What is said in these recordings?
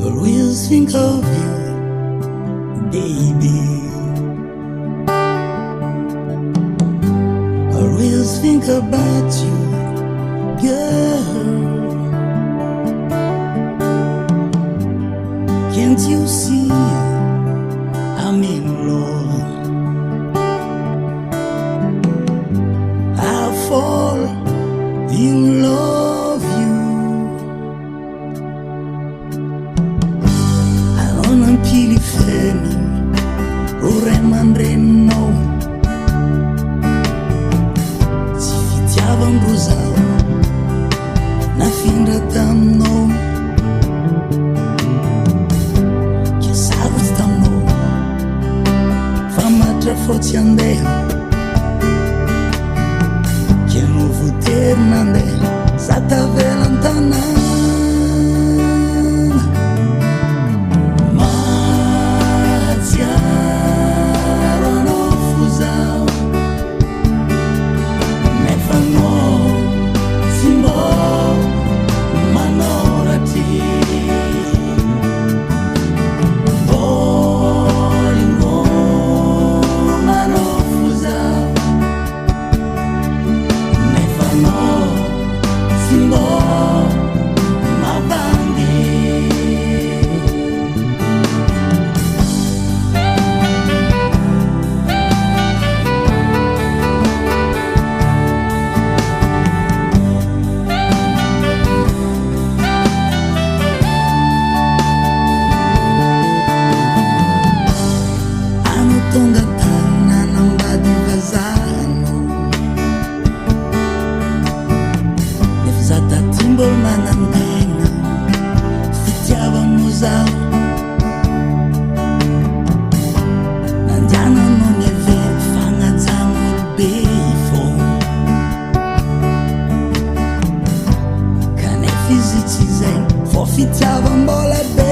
Always think of you, baby. Always think about you, girl. Can't you see I'm in love? I fall in love you. Anampili femi uremandrenao tsy fitiavandro zaho nafindra taminao ke sarotsy taminao fa matra fotsy andeha ke no votery nandeha za tavelan-tanàna tonga tanana mbady vazano nefa za taty mbola manantegna fitiavano zaho nandiananao ny avery fagnajan'olobe fô kanefa izy tsy zay fô fitiavam-bola be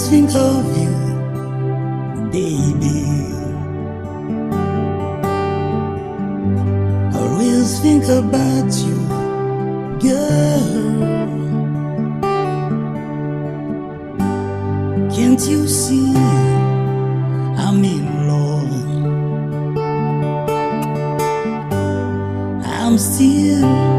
think of you, baby. Always think about you, girl. Can't you see I'm in love? I'm still